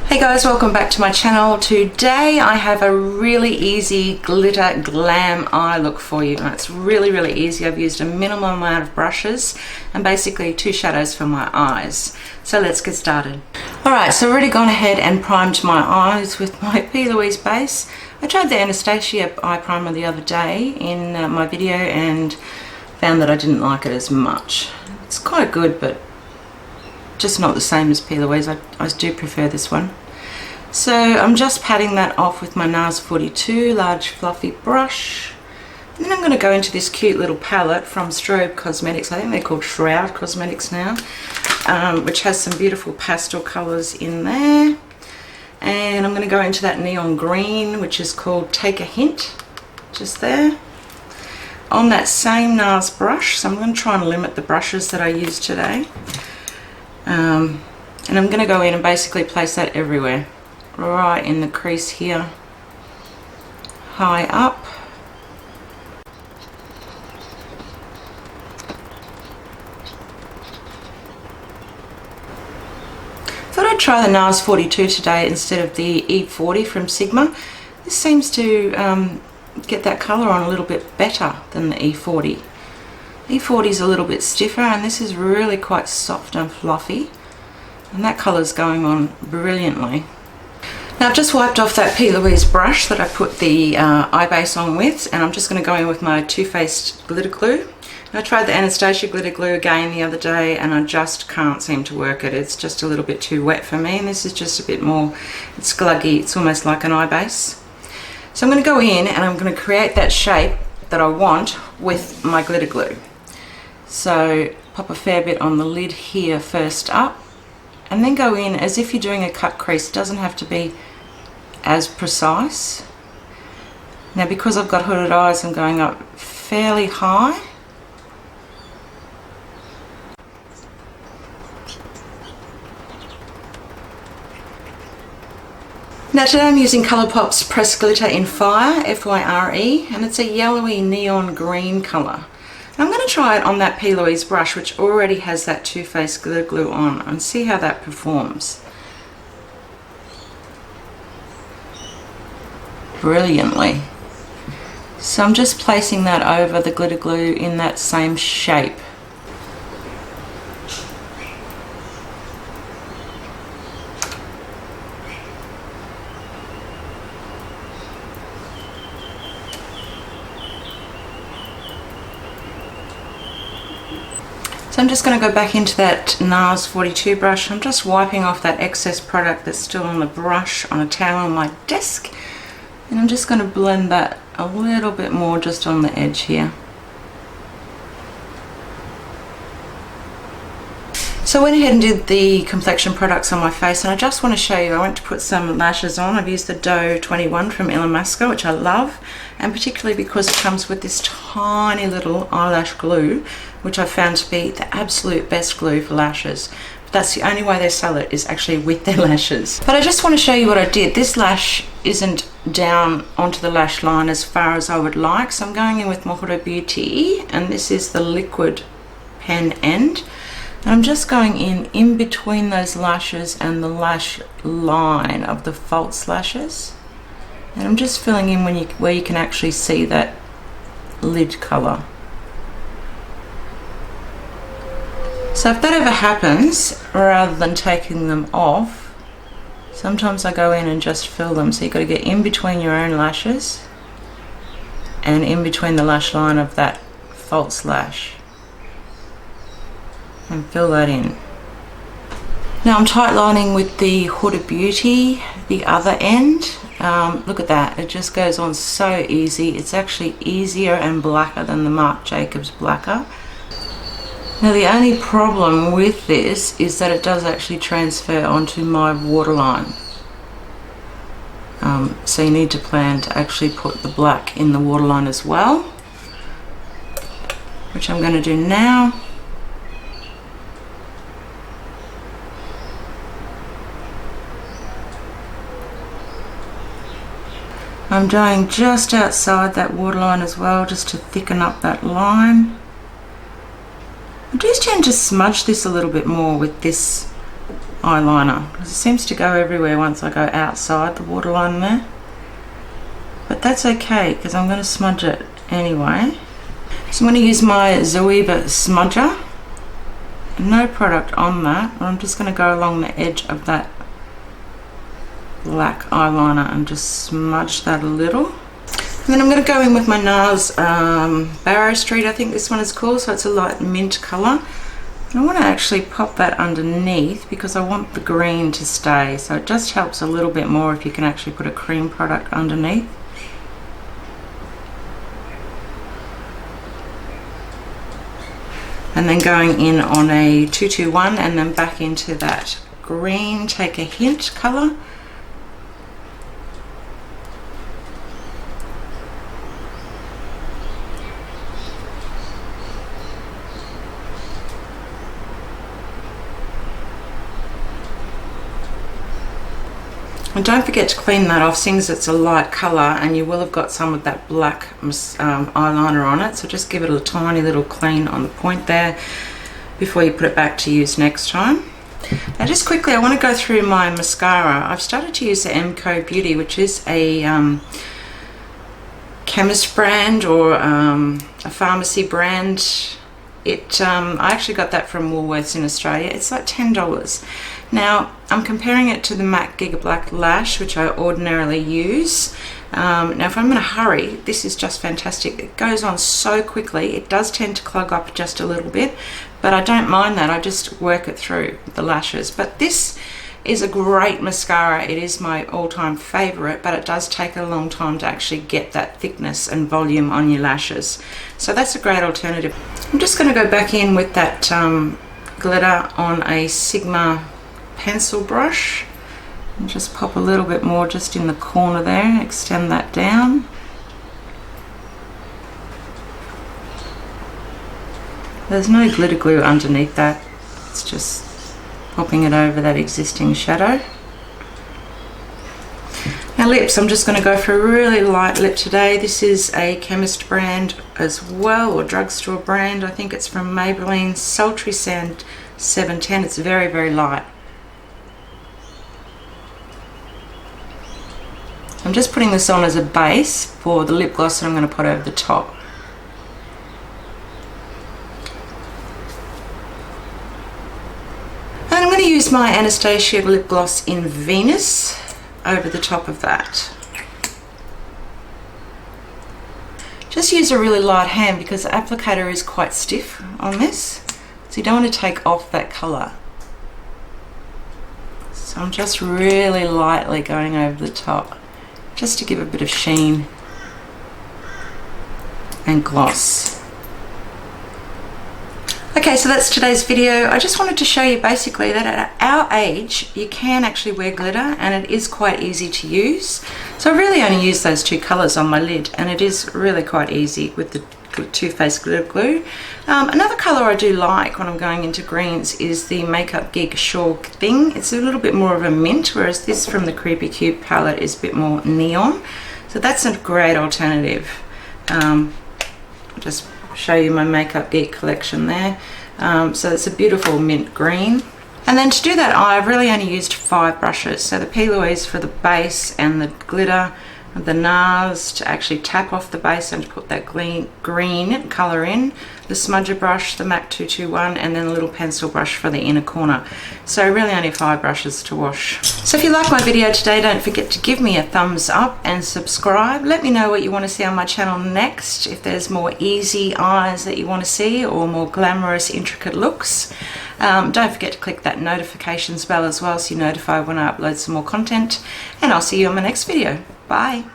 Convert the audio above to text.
Hey guys, welcome back to my channel. Today I have a really easy glitter glam eye look for you. And it's really easy. I've used a minimal amount of brushes and basically two shadows for my eyes. So let's get started. Alright, so I've already gone ahead and primed my eyes with my P.Louise base. I tried the Anastasia eye primer the other day in my video and found that I didn't like it as much. It's quite good, but just not the same as P.Louise. I do prefer this one. So I'm just patting that off with my NARS 42 large fluffy brush. And then I'm going to go into this cute little palette from Strobe Cosmetics. I think they're called Shroud Cosmetics now, which has some beautiful pastel colours in there. And I'm going to go into that neon green, which is called Take a Hint, just there. On that same NARS brush, so I'm going to try and limit the brushes that I use today. And I'm going to go in and basically place that everywhere, right in the crease here, high up. Thought I'd try the NARS 42 today instead of the E40 from Sigma. This seems to get that colour on a little bit better than the E40. E40 is a little bit stiffer and this is really quite soft and fluffy, and that colour's going on brilliantly. Now I've just wiped off that P.Louise brush that I put the eye base on with, and I'm just going to go in with my Too Faced glitter glue. I tried the Anastasia glitter glue again the other day and I just can't seem to work it. It's just a little bit too wet for me, and this is just a bit more, it's gluggy, it's almost like an eye base. So I'm going to go in and I'm going to create that shape that I want with my glitter glue. So pop a fair bit on the lid here first up, and then go in as if you're doing a cut crease. It doesn't have to be as precise. Now because I've got hooded eyes, I'm going up fairly high. Now today I'm using Colourpop's Pressed Glitter in Fyre, F-Y-R-E, and it's a yellowy neon green colour. I'm going to try it on that P.Louise brush, which already has that Too Faced glitter glue on, and see how that performs. Brilliantly. So I'm just placing that over the glitter glue in that same shape. So I'm just going to go back into that NARS 42 brush. I'm just wiping off that excess product that's still on the brush on a towel on my desk, and I'm just going to blend that a little bit more just on the edge here. So I went ahead and did the complexion products on my face, and I just want to show you, I went to put some lashes on. I've used the Doe 21 from Illamasqua, which I love, and particularly because it comes with this tiny little eyelash glue, which I found to be the absolute best glue for lashes. But that's the only way they sell it, is actually with their lashes. But I just want to show you what I did. This lash isn't down onto the lash line as far as I would like, so I'm going in with my Huda Beauty, and this is the liquid pen end. And I'm just going in between those lashes and the lash line of the false lashes, and I'm just filling in where you can actually see that lid colour. So if that ever happens, rather than taking them off, sometimes I go in and just fill them. So you've got to get in between your own lashes and in between the lash line of that false lash, and fill that in. Now I'm tight lining with the Huda Beauty, the other end. Look at that, it just goes on so easy. It's actually easier and blacker than the Marc Jacobs Blacker. Now the only problem with this is that it does actually transfer onto my waterline. So you need to plan to actually put the black in the waterline as well, which I'm going to do now. I'm going just outside that waterline as well, just to thicken up that line. I do tend to smudge this a little bit more with this eyeliner, because it seems to go everywhere once I go outside the waterline there. But that's okay, because I'm going to smudge it anyway. So I'm going to use my Zoeva smudger. No product on that, but I'm just going to go along the edge of that black eyeliner and just smudge that a little. And then I'm going to go in with my NARS Barrow Street, I think this one is called, so it's a light mint colour. And I want to actually pop that underneath because I want the green to stay, so it just helps a little bit more if you can actually put a cream product underneath. And then going in on a 221 and then back into that green, take a hint colour. And don't forget to clean that off, seeing as it's a light colour and you will have got some of that black eyeliner on it, so just give it a tiny little clean on the point there before you put it back to use next time. Now just quickly, I want to go through my mascara. I've started to use the MCO Beauty, which is a chemist brand or a pharmacy brand. I actually got that from Woolworths in Australia. It's like $10. Now I'm comparing it to the MAC Gigablack Lash, which I ordinarily use. Now if I'm in a hurry, this is just fantastic. It goes on so quickly. It does tend to clog up just a little bit, but I don't mind that. I just work it through the lashes. But this is a great mascara. It is my all-time favorite, but it does take a long time to actually get that thickness and volume on your lashes. So that's a great alternative. I'm just going to go back in with that glitter on a Sigma pencil brush and just pop a little bit more just in the corner there and extend that down. There's no glitter glue underneath that, it's just popping it over that existing shadow. Now lips, I'm just going to go for a really light lip today. This is a chemist brand as well, or drugstore brand. I think it's from Maybelline, Sultry Sand 710. It's very, very light. I'm just putting this on as a base for the lip gloss that I'm going to put over the top. And I'm going to use my Anastasia lip gloss in Venus over the top of that. Just use a really light hand because the applicator is quite stiff on this, so you don't want to take off that colour. So I'm just really lightly going over the top, just to give a bit of sheen and gloss. Okay, so that's today's video. I just wanted to show you basically that at our age you can actually wear glitter and it is quite easy to use. So I really only use those two colours on my lid and it is really quite easy with the Too Faced glitter glue. Another colour I do like when I'm going into greens is the Makeup Geek Shawl thing. It's a little bit more of a mint, whereas this from the Creepy Cube palette is a bit more neon. So that's a great alternative. I'll just show you my Makeup Geek collection there. So it's a beautiful mint green. And then to do that eye, I've really only used 5 brushes. So the P.Louise for the base and the glitter, the NARS to actually tap off the base and to put that green colour in, the smudger brush, the MAC 221, and then a little pencil brush for the inner corner. So really only 5 brushes to wash. So if you like my video today, don't forget to give me a thumbs up and subscribe. Let me know what you want to see on my channel next, if there's more easy eyes that you want to see or more glamorous, intricate looks. Don't forget to click that notifications bell as well so you're notified when I upload some more content, and I'll see you on my next video. Bye.